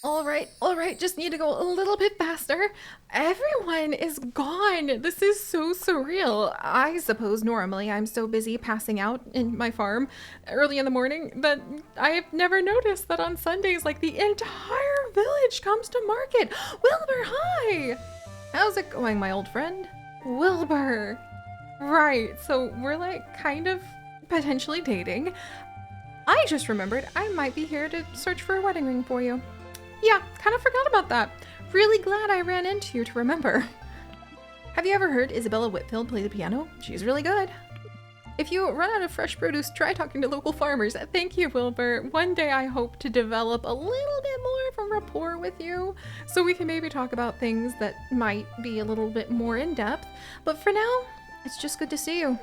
All right, just need to go a little bit faster. Everyone is gone. This is so surreal. I suppose normally I'm so busy passing out in my farm early in the morning that I have never noticed that on Sundays, like the entire village comes to market. Wilbur, hi! How's it going, my old friend? Wilbur. Right, so we're like kind of potentially dating. I just remembered I might be here to search for a wedding ring for you. Yeah, kind of forgot about that. Really glad I ran into you to remember. Have you ever heard Isabella Whitfield play the piano? She's really good. If you run out of fresh produce, try talking to local farmers. Thank you, Wilbur. One day I hope to develop a little bit more of a rapport with you, so we can maybe talk about things that might be a little bit more in depth. But for now, it's just good to see you.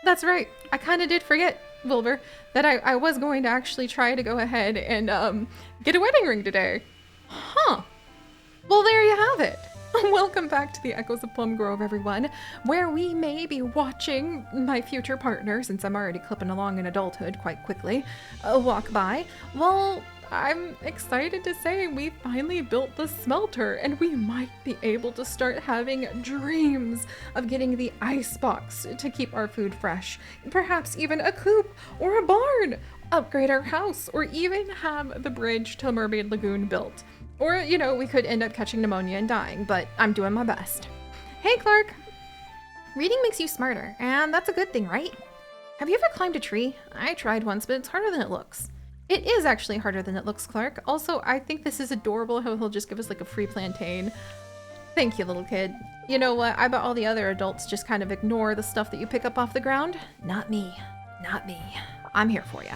That's right. I kind of did forget, Wilbur, that I was going to actually try to go ahead and get a wedding ring today. Huh. Well, there you have it. Welcome back to the Echoes of Plum Grove, everyone, where we may be watching my future partner, since I'm already clipping along in adulthood quite quickly, walk by. Well, I'm excited to say we finally built the smelter, and we might be able to start having dreams of getting the ice box to keep our food fresh. Perhaps even a coop or a barn, upgrade our house, or even have the bridge to Mermaid Lagoon built. Or, you know, we could end up catching pneumonia and dying, but I'm doing my best. Hey, Clark. Reading makes you smarter, and that's a good thing, right? Have you ever climbed a tree? I tried once, but it's harder than it looks. It is actually harder than it looks, Clark. Also, I think this is adorable how he'll just give us like a free plantain. Thank you, little kid. You know what? I bet all the other adults just kind of ignore the stuff that you pick up off the ground. Not me. Not me. I'm here for you.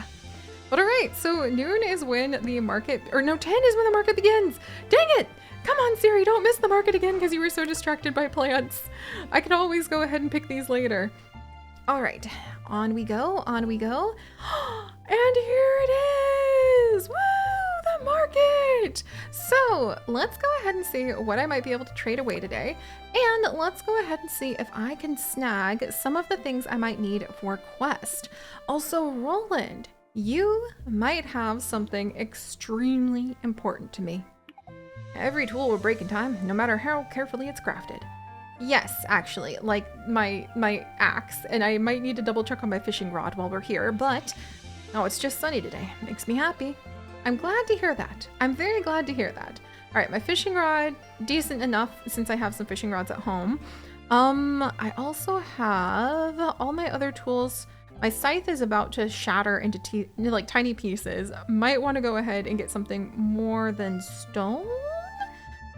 But all right, so noon is when the market, or no, 10 is when the market begins. Dang it! Come on, Seri, don't miss the market again because you were so distracted by plants. I can always go ahead and pick these later. All right, on we go, on we go. And here it is! Woo! The market! So let's go ahead and see what I might be able to trade away today. And let's go ahead and see if I can snag some of the things I might need for quest. Also, Roland, you might have something extremely important to me. Every tool will break in time, no matter how carefully it's crafted. Yes, actually, like my axe, and I might need to double check on my fishing rod while we're here, but oh, it's just sunny today. Makes me happy. I'm glad to hear that. I'm very glad to hear that. All right, my fishing rod, decent enough since I have some fishing rods at home. I also have all my other tools. My scythe is about to shatter into like tiny pieces. Might want to go ahead and get something more than stone.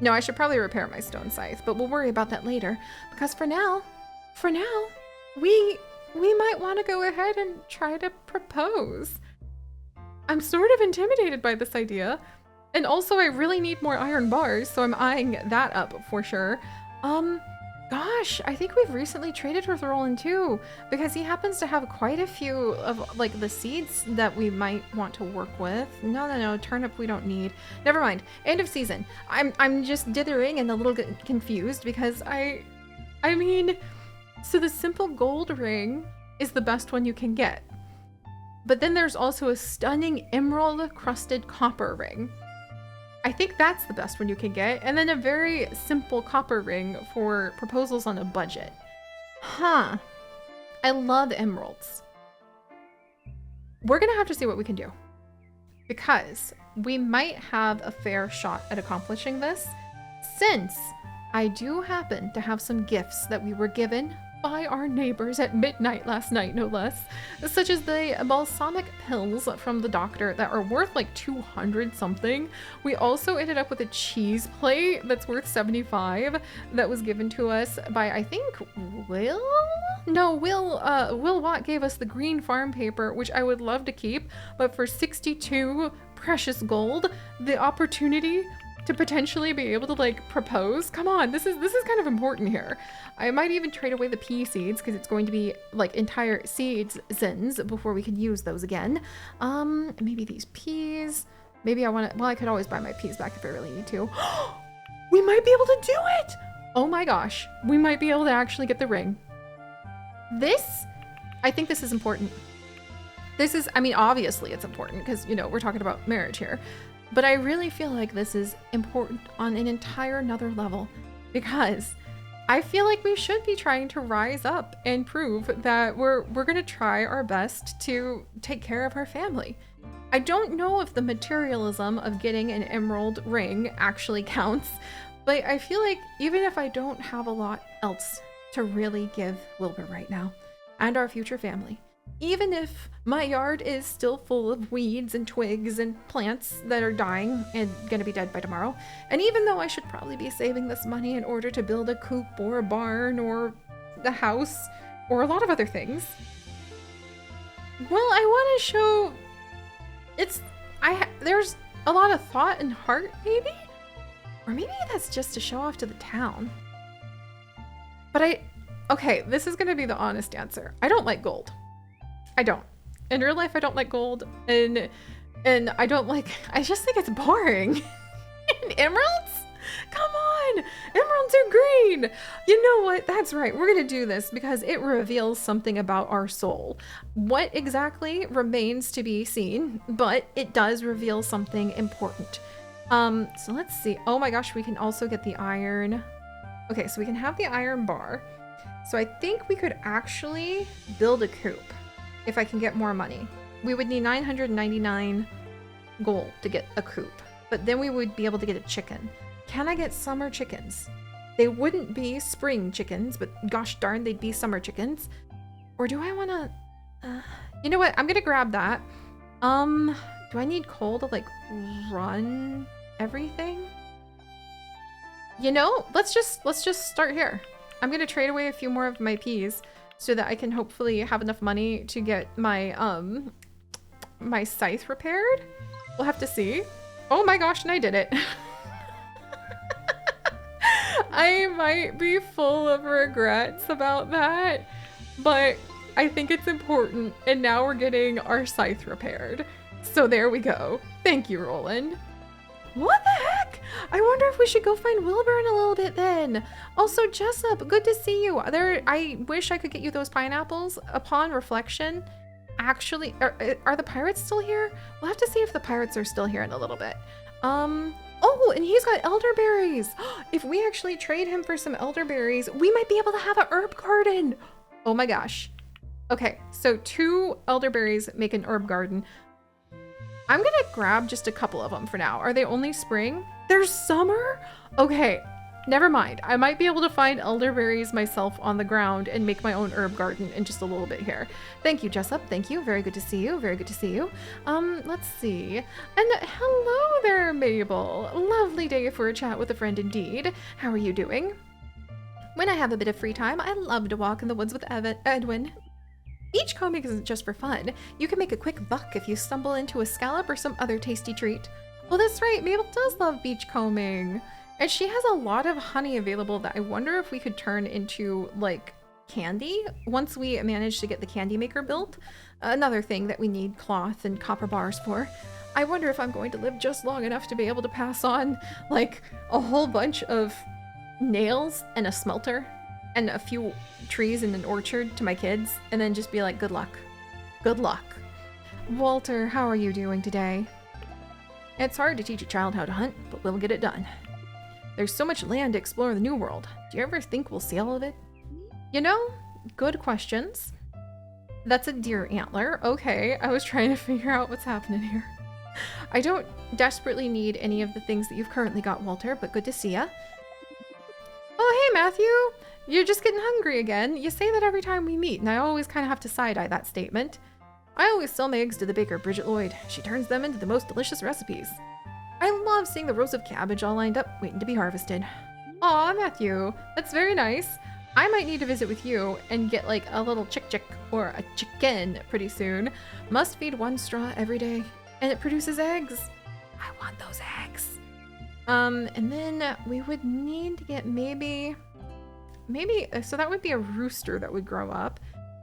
No, I should probably repair my stone scythe, but we'll worry about that later. Because for now, we might want to go ahead and try to propose. I'm sort of intimidated by this idea. And also I really need more iron bars, so I'm eyeing that up for sure. Gosh, I think we've recently traded with Roland too, because he happens to have quite a few of like the seeds that we might want to work with. No, turnip we don't need. Never mind. End of season. I'm just dithering and a little bit confused because I mean, so the simple gold ring is the best one you can get. But then there's also a stunning emerald crusted copper ring. I think that's the best one you can get, and then a very simple copper ring for proposals on a budget. Huh. I love emeralds. We're gonna have to see what we can do, because we might have a fair shot at accomplishing this, since I do happen to have some gifts that we were given by our neighbors at midnight last night, no less, such as the balsamic pills from the doctor that are worth like 200 something. We also ended up with a cheese plate that's worth 75 that was given to us by, I think, Will? No, Will Watt gave us the green farm paper, which I would love to keep, but for 62 precious gold, the opportunity to potentially be able to like propose. Come on, this is kind of important here. I might even trade away the pea seeds because it's going to be like entire seasons before we can use those again. Maybe these peas. Maybe I want to, well, I could always buy my peas back if I really need to. We might be able to do it. Oh my gosh, we might be able to actually get the ring. I think this is important. This is, I mean, obviously it's important because, you know, we're talking about marriage here. But I really feel like this is important on an entire another level, because I feel like we should be trying to rise up and prove that we're going to try our best to take care of our family. I don't know if the materialism of getting an emerald ring actually counts, but I feel like even if I don't have a lot else to really give Wilbur right now and our future family, even if my yard is still full of weeds and twigs and plants that are dying and gonna be dead by tomorrow, and even though I should probably be saving this money in order to build a coop or a barn or the house or a lot of other things, well, I want to show there's a lot of thought and heart, maybe? Or maybe that's just to show off to the town. But okay, this is gonna be the honest answer. I don't like gold. I don't. In real life, I don't like gold, and I just think it's boring. And emeralds? Come on! Emeralds are green! You know what? That's right. We're gonna do this because it reveals something about our soul. What exactly remains to be seen, but it does reveal something important. So let's see. Oh my gosh, we can also get the iron. Okay, so we can have the iron bar. So I think we could actually build a coop if I can get more money. We would need 999 gold to get a coop, but then we would be able to get a chicken. Can I get summer chickens? They wouldn't be spring chickens, but gosh darn, they'd be summer chickens. Or do I want to, you know what? I'm going to grab that. Do I need coal to like run everything? You know, let's just start here. I'm going to trade away a few more of my peas so that I can hopefully have enough money to get my, my scythe repaired. We'll have to see. Oh my gosh, and I did it. I might be full of regrets about that, but I think it's important, and now we're getting our scythe repaired. So there we go. Thank you, Roland. What the heck? I wonder if we should go find Wilbur in a little bit then. Also, Jessup, good to see you. I wish I could get you those pineapples. Upon reflection, actually, are the pirates still here? We'll have to see if the pirates are still here in a little bit. Oh, and he's got elderberries. If we actually trade him for some elderberries, we might be able to have a herb garden. Oh my gosh. Okay, so 2 elderberries make an herb garden. I'm gonna grab just a couple of them for now. Are they only spring? There's summer? Okay, never mind. I might be able to find elderberries myself on the ground and make my own herb garden in just a little bit here. Thank you, Jessup. Thank you. Very good to see you. Very good to see you. Let's see. And hello there, Mabel. Lovely day for a chat with a friend indeed. How are you doing? When I have a bit of free time, I love to walk in the woods with Edwin. Beachcombing isn't just for fun. You can make a quick buck if you stumble into a scallop or some other tasty treat. Well, that's right. Mabel does love beachcombing. And she has a lot of honey available that I wonder if we could turn into, like, candy once we manage to get the candy maker built. Another thing that we need cloth and copper bars for. I wonder if I'm going to live just long enough to be able to pass on, like, a whole bunch of nails and a smelter and a few trees in an orchard to my kids, and then just be like, good luck. Good luck. Walter, how are you doing today? It's hard to teach a child how to hunt, but we'll get it done. There's so much land to explore in the New World. Do you ever think we'll see all of it? You know, good questions. That's a deer antler. Okay, I was trying to figure out what's happening here. I don't desperately need any of the things that you've currently got, Walter, but good to see ya. Oh, hey, Matthew. You're just getting hungry again. You say that every time we meet, and I always kind of have to side-eye that statement. I always sell my eggs to the baker, Bridget Lloyd. She turns them into the most delicious recipes. I love seeing the rows of cabbage all lined up, waiting to be harvested. Aw, Matthew, that's very nice. I might need to visit with you and get like a little chick or a chicken pretty soon. Must feed 1 straw every day, and it produces eggs. I want those eggs. And then we would need to get maybe, so that would be a rooster that would grow up.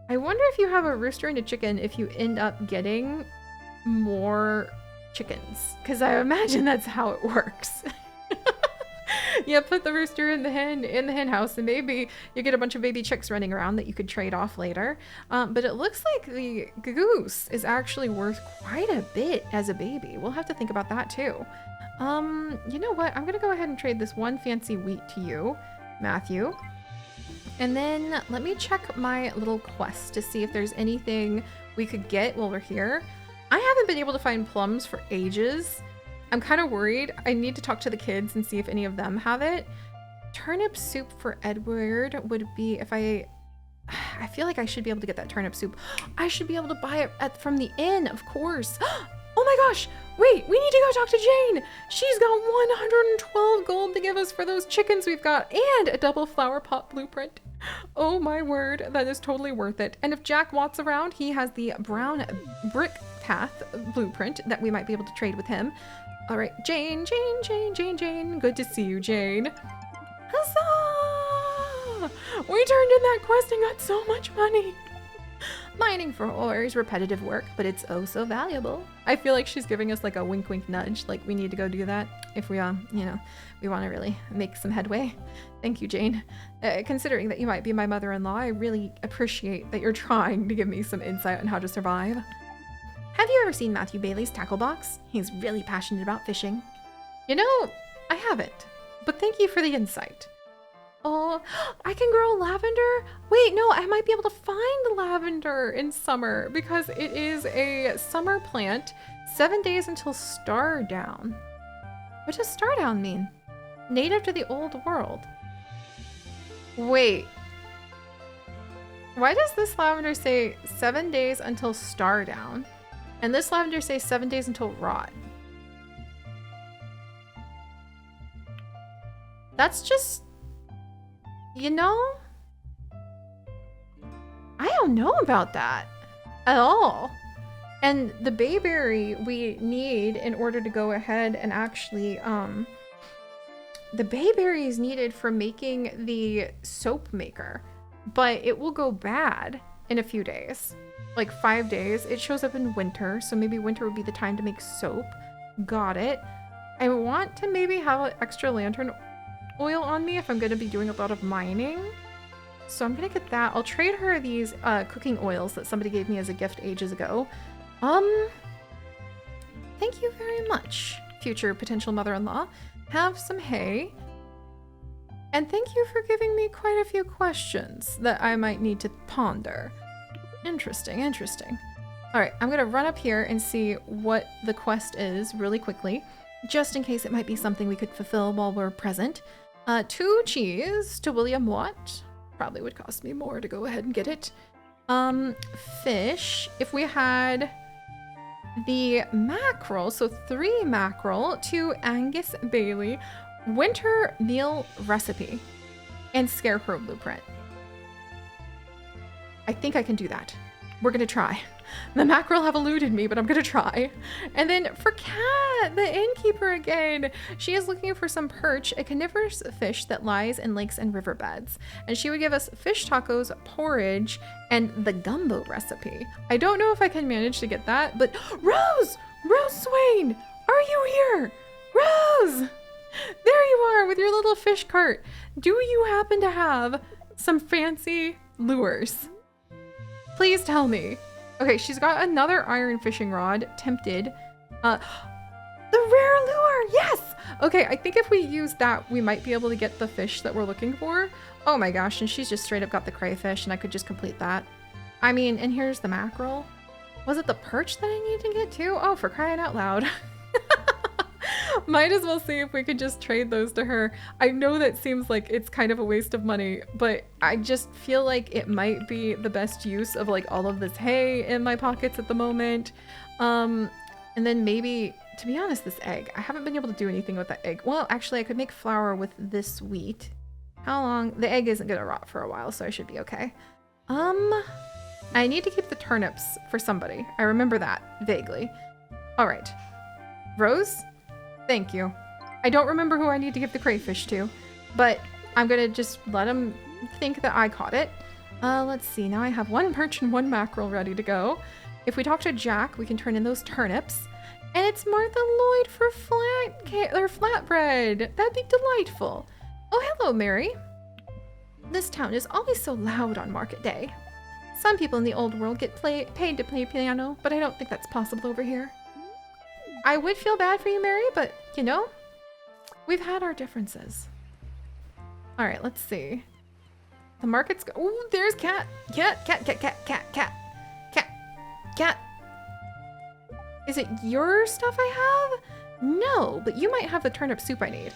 I wonder if you have a rooster and a chicken, if you end up getting more chickens, because I imagine that's how it works. Yeah, put the rooster in the hen house, and maybe you get a bunch of baby chicks running around that you could trade off later. But it looks like the goose is actually worth quite a bit as a baby. We'll have to think about that too. You know what? I'm gonna go ahead and trade this one fancy wheat to you, Matthew. And then let me check my little quest to see if there's anything we could get while we're here. I haven't been able to find plums for ages. I'm kind of worried. I need to talk to the kids and see if any of them have it. Turnip soup for Edward would be if I feel like I should be able to get that turnip soup. I should be able to buy it from the inn, of course. Oh my gosh, wait, we need to go talk to Jane. She's got 112 gold to give us for those chickens we've got and a double flower pot blueprint. Oh my word, that is totally worth it. And if Jack Watt's around, he has the brown brick path blueprint that we might be able to trade with him. All right, Jane. Good to see you, Jane. Huzzah! We turned in that quest and got so much money. Mining for ore is repetitive work, but it's oh so valuable. I feel like she's giving us like a wink wink nudge, like we need to go do that if we we want to really make some headway. Thank you, Jane. Considering that you might be my mother-in-law, I really appreciate that you're trying to give me some insight on how to survive. Have you ever seen Matthew Bailey's tackle box? He's really passionate about fishing. You know, I haven't, but thank you for the insight. Oh, I can grow lavender? Wait, no, I might be able to find lavender in summer because it is a summer plant, 7 days until star down. What does star down mean? Native to the old world. Wait. Why does this lavender say 7 days until star down? And this lavender says 7 days until rot. That's just... You know, I don't know about that at all. And the bayberry we need in order to go ahead and actually, the bayberry is needed for making the soap maker, but it will go bad in a few days, like 5 days. It shows up in winter, so maybe winter would be the time to make soap. Got it. I want to maybe have an extra lantern oil on me if I'm going to be doing a lot of mining. So I'm going to get that. I'll trade her these cooking oils that somebody gave me as a gift ages ago. Thank you very much, future potential mother-in-law. Have some hay. And thank you for giving me quite a few questions that I might need to ponder. Interesting. All right, I'm going to run up here and see what the quest is really quickly, just in case it might be something we could fulfill while we're present. 2 cheese to William Watt. Probably would cost me more to go ahead and get it. Fish. If we had the mackerel, so 3 mackerel to Angus Bailey. Winter meal recipe and scarecrow blueprint. I think I can do that. We're gonna try. The mackerel have eluded me, but I'm gonna try. And then for Kat, the innkeeper again, she is looking for some perch, a carnivorous fish that lies in lakes and riverbeds. And she would give us fish tacos, porridge, and the gumbo recipe. I don't know if I can manage to get that, but Rose Swain, are you here? Rose, there you are with your little fish cart. Do you happen to have some fancy lures? Please tell me. Okay, she's got another iron fishing rod, tempted. The rare lure, yes! Okay, I think if we use that, we might be able to get the fish that we're looking for. Oh my gosh, and she's just straight up got the crayfish, and I could just complete that. I mean, and here's the mackerel. Was it the perch that I need to get too? Oh, for crying out loud. Might as well see if we could just trade those to her. I know that seems like it's kind of a waste of money, but I just feel like it might be the best use of like all of this hay in my pockets at the moment. And then maybe, to be honest, this egg. I haven't been able to do anything with that egg. Well, actually I could make flour with this wheat. How long? The egg isn't gonna rot for a while, so I should be okay. I need to keep the turnips for somebody. I remember that vaguely. All right, Rose? Thank you. I don't remember who I need to give the crayfish to, but I'm gonna just let him think that I caught it. Let's see, now I have 1 perch and 1 mackerel ready to go. If we talk to Jack, we can turn in those turnips. And it's Martha Lloyd for flatbread. That'd be delightful. Oh, hello, Mary. This town is always so loud on market day. Some people in the old world get paid to play piano, but I don't think that's possible over here. I would feel bad for you, Mary, but, you know, we've had our differences. All right, let's see. The market's... Oh, there's cat. Cat. Is it your stuff I have? No, but you might have the turnip soup I need.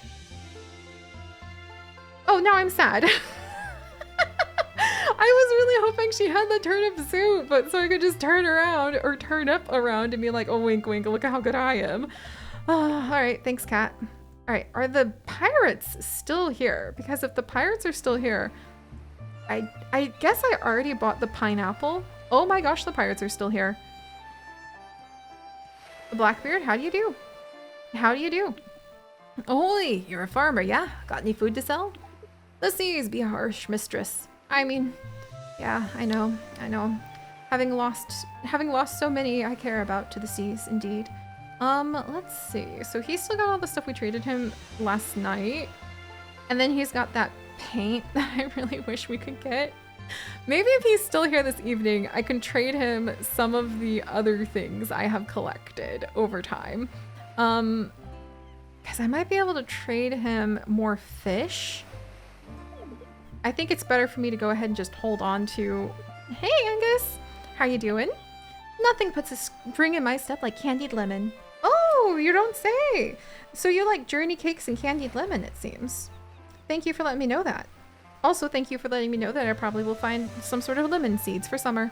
Oh, now I'm sad. I was really hoping she had the turnip soup, but so I could just turn around or turn up around and be like, oh, wink, wink, look at how good I am. All right, thanks, cat. All right, are the pirates still here? Because if the pirates are still here, I guess I already bought the pineapple. Oh my gosh, the pirates are still here. Blackbeard, how do you do? How do you do? Holy, you're a farmer, yeah? Got any food to sell? The seas be a harsh mistress. I mean, yeah, I know. Having lost so many I care about to the seas, indeed. Let's see. So he's still got all the stuff we traded him last night. And then he's got that paint that I really wish we could get. Maybe if he's still here this evening, I can trade him some of the other things I have collected over time. Because I might be able to trade him more fish. I think it's better for me to go ahead and just hold on to... Hey, Angus! How you doing? Nothing puts a spring in my step like candied lemon. Oh, you don't say! So you like journey cakes and candied lemon, it seems. Thank you for letting me know that. Also, thank you for letting me know that I probably will find some sort of lemon seeds for summer.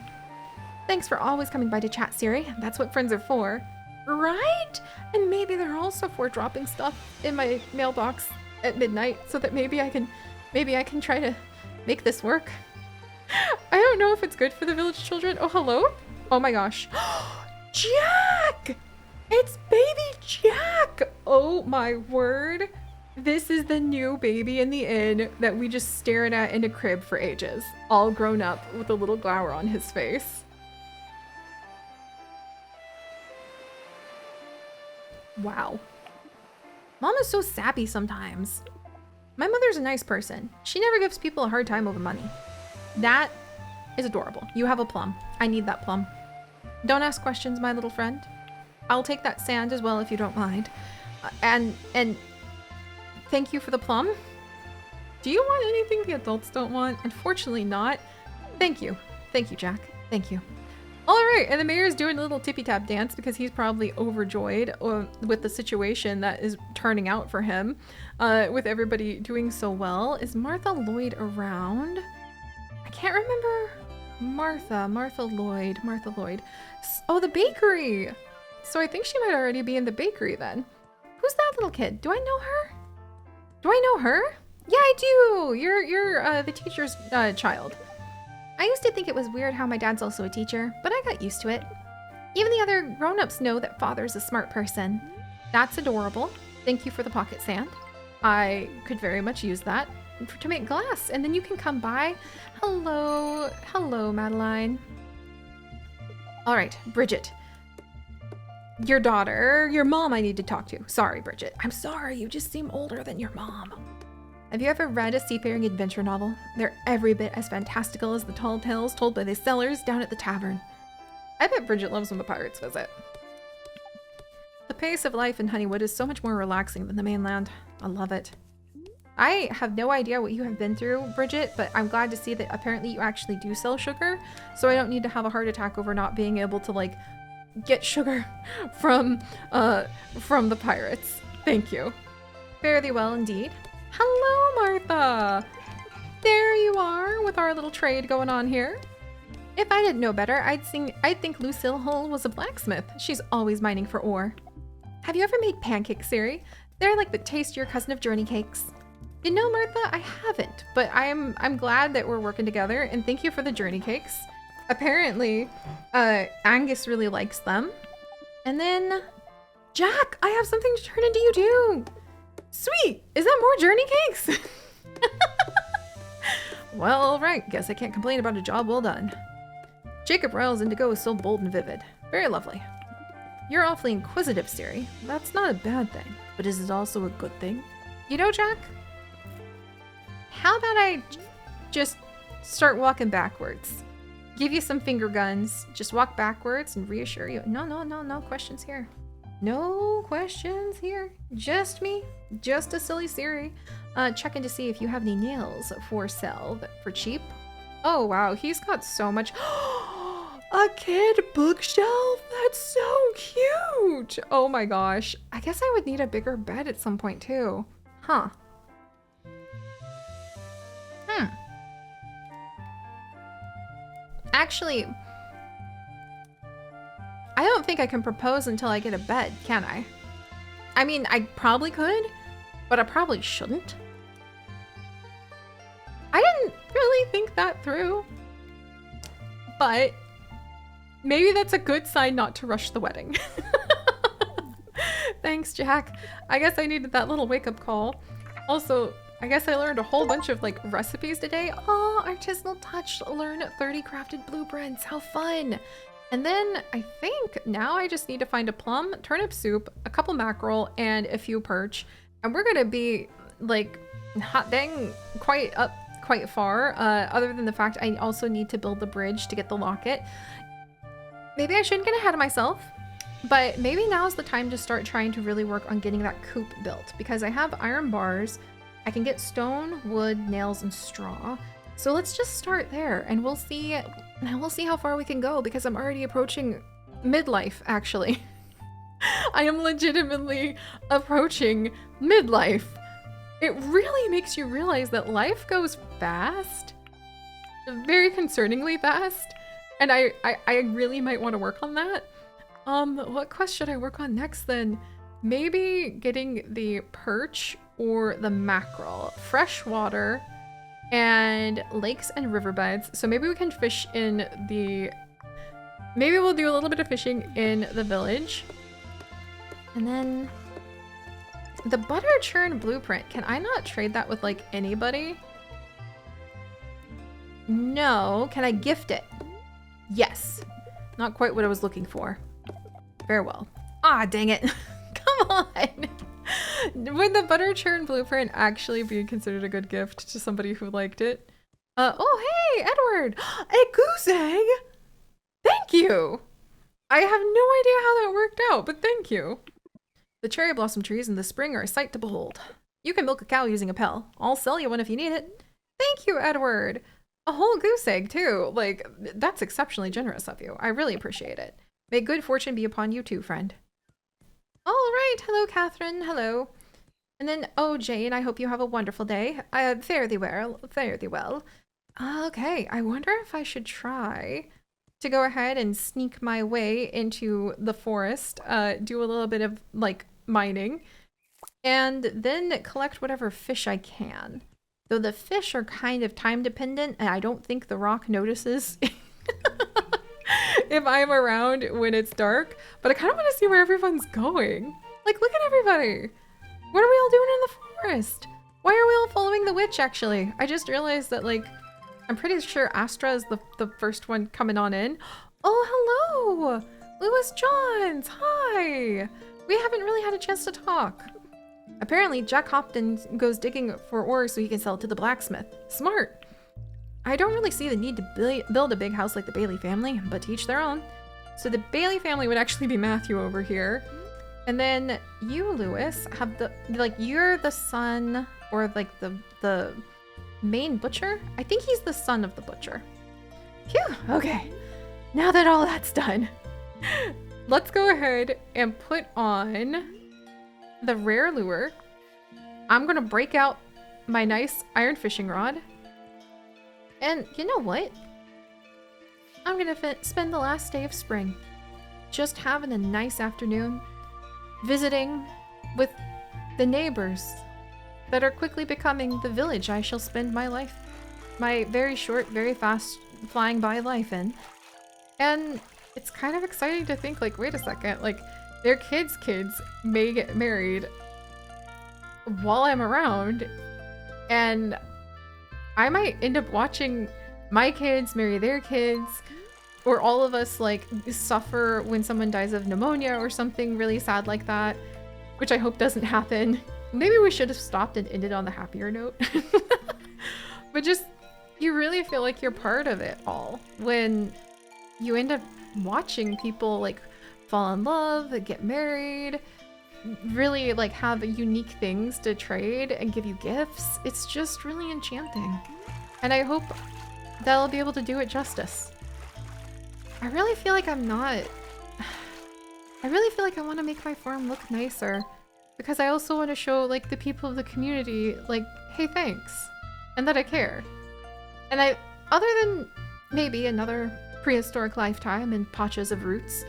Thanks for always coming by to chat, Seri. That's what friends are for. Right? And maybe they're also for dropping stuff in my mailbox at midnight so that maybe I can try to make this work. I don't know if it's good for the village children. Oh, hello? Oh my gosh. Jack! It's baby Jack! Oh my word. This is the new baby in the inn that we just stared at in a crib for ages. All grown up with a little glower on his face. Wow. Mom is so sappy sometimes. My mother's a nice person. She never gives people a hard time over money. That is adorable. You have a plum. I need that plum. Don't ask questions, my little friend. I'll take that sand as well if you don't mind. And thank you for the plum. Do you want anything the adults don't want? Unfortunately not. Thank you. Thank you, Jack. Thank you. All right, and the mayor's doing a little tippy-tap dance because he's probably overjoyed with the situation that is turning out for him, with everybody doing so well. Is Martha Lloyd around? I can't remember. Martha Lloyd. Oh, the bakery. So I think she might already be in the bakery then. Who's that little kid? Do I know her? Do I know her? Yeah, I do. You're the teacher's child. I used to think it was weird how my dad's also a teacher, but I got used to it. Even the other grown-ups know that father's a smart person. That's adorable. Thank you for the pocket sand. I could very much use that to make glass, and then you can come by. Hello, Madeline. All right, Bridget. Your daughter, your mom I need to talk to. Sorry, Bridget. I'm sorry, you just seem older than your mom. Have you ever read a seafaring adventure novel? They're every bit as fantastical as the tall tales told by the sailors down at the tavern. I bet Bridget loves when the pirates visit. The pace of life in Honeywood is so much more relaxing than the mainland. I love it. I have no idea what you have been through, Bridget, but I'm glad to see that apparently you actually do sell sugar, so I don't need to have a heart attack over not being able to, like, get sugar from the pirates. Thank you. Fare thee well indeed. Hello, Martha! There you are, with our little trade going on here. If I didn't know better, I'd think Lucille Hull was a blacksmith. She's always mining for ore. Have you ever made pancakes, Seri? They're like the tastier cousin of journey cakes. You know, Martha, I haven't, but I'm glad that we're working together, and thank you for the journey cakes. Apparently, Angus really likes them. And then, Jack, I have something to turn into you too. Sweet! Is that more journey cakes? Well, alright. Guess I can't complain about a job well done. Jacob Ryle's indigo is so bold and vivid. Very lovely. You're awfully inquisitive, Seri. That's not a bad thing, but is it also a good thing? You know, Jack? how about I just start walking backwards? Give you some finger guns, just walk backwards and reassure you. No questions here. No questions here. Just me, just a silly Seri. Checking to see if you have any nails for sale for cheap. Oh wow, he's got so much. A kid bookshelf? That's so cute. Oh my gosh. I guess I would need a bigger bed at some point too. Huh. Actually, I don't think I can propose until I get a bed, can I? I mean, I probably could, but I probably shouldn't. I didn't really think that through, but maybe that's a good sign not to rush the wedding. Thanks, Jack. I guess I needed that little wake-up call. Also, I guess I learned a whole bunch of like recipes today. Oh, artisanal touch, learn 30 crafted blueprints. How fun. And then I think now I just need to find a plum, turnip soup, a couple mackerel, and a few perch. And we're gonna be like hot dang quite far, other than the fact I also need to build the bridge to get the locket. Maybe I shouldn't get ahead of myself, but maybe now's the time to start trying to really work on getting that coop built, because I have iron bars, I can get stone, wood, nails, and straw. So let's just start there and we'll see how far we can go, because I'm already approaching midlife, actually. I am legitimately approaching midlife. It really makes you realize that life goes fast, very concerningly fast, and I really might want to work on that. What quest should I work on next then? Maybe getting the perch or the mackerel. Fresh water and lakes and riverbeds. So maybe we can fish in the... Maybe we'll do a little bit of fishing in the village. And then the butter churn blueprint. Can I not trade that with like anybody? No. Can I gift it? Yes. Not quite what I was looking for. Very well. Ah, dang it. Come on. Would the butter churn blueprint actually be considered a good gift to somebody who liked it? Oh, hey, Edward. A goose egg. Thank you. I have no idea how that worked out, but thank you. The cherry blossom trees in the spring are a sight to behold. You can milk a cow using a pail. I'll sell you one if you need it. Thank you, Edward. A whole goose egg, too. Like, that's exceptionally generous of you. I really appreciate it. May good fortune be upon you too, friend. All right. Hello, Catherine. Hello. And then, oh, Jane, I hope you have a wonderful day. Fare thee well. Fare thee well. Okay, I wonder if I should try to go ahead and sneak my way into the forest, do a little bit of, like, mining, and then collect whatever fish I can. Though the fish are kind of time dependent, and I don't think the rock notices if I'm around when it's dark, but I kind of want to see where everyone's going. Like, look at everybody. What are we all doing in the forest? Why are we all following the witch, actually? I just realized that, like, I'm pretty sure Astra is the first one coming on in. Oh, hello! Lewis Johns, hi! We haven't really had a chance to talk. Apparently, Jack Hopton goes digging for ore so he can sell it to the blacksmith. Smart! I don't really see the need to build a big house like the Bailey family, but to each their own. So the Bailey family would actually be Matthew over here. And then you, Lewis, have the, like, you're the son, or like the main butcher? I think he's the son of the butcher. Phew, okay. Now that all that's done, let's go ahead and put on the rare lure. I'm gonna break out my nice iron fishing rod. And you know what? I'm gonna spend the last day of spring just having a nice afternoon, visiting with the neighbors that are quickly becoming the village I shall spend my life, my very short, very fast flying by life in. And it's kind of exciting to think, like, wait a second, like, their kids' may get married while I'm around, and I might end up watching my kids marry their kids, or all of us, like, suffer when someone dies of pneumonia or something really sad like that, which I hope doesn't happen. Maybe we should have stopped and ended on the happier note. But just, you really feel like you're part of it all when you end up watching people like fall in love, get married, really like have unique things to trade and give you gifts. It's just really enchanting. And I hope that I'll be able to do it justice. I really feel like I'm not... I really feel like I want to make my farm look nicer because I also want to show like the people of the community like, hey, thanks, and that I care. And other than maybe another prehistoric lifetime and patches of roots,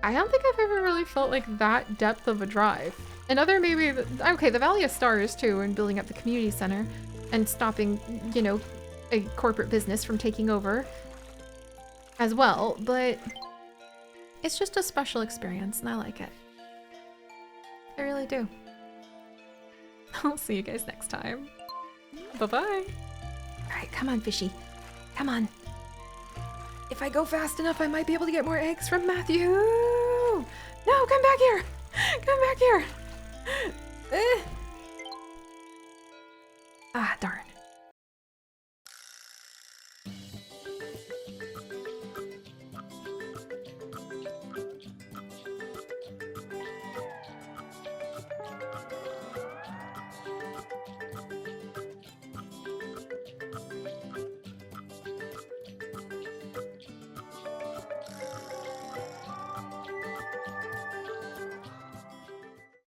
I don't think I've ever really felt like that depth of a drive. And other maybe, okay, the Valley of Stars too, and building up the community center and stopping, you know, a corporate business from taking over as well, but it's just a special experience and I like it. I really do. I'll see you guys next time. Bye-bye. All right, come on, fishy. Come on. If I go fast enough, I might be able to get more eggs from Matthew. No, come back here. Come back here. Ah, darn.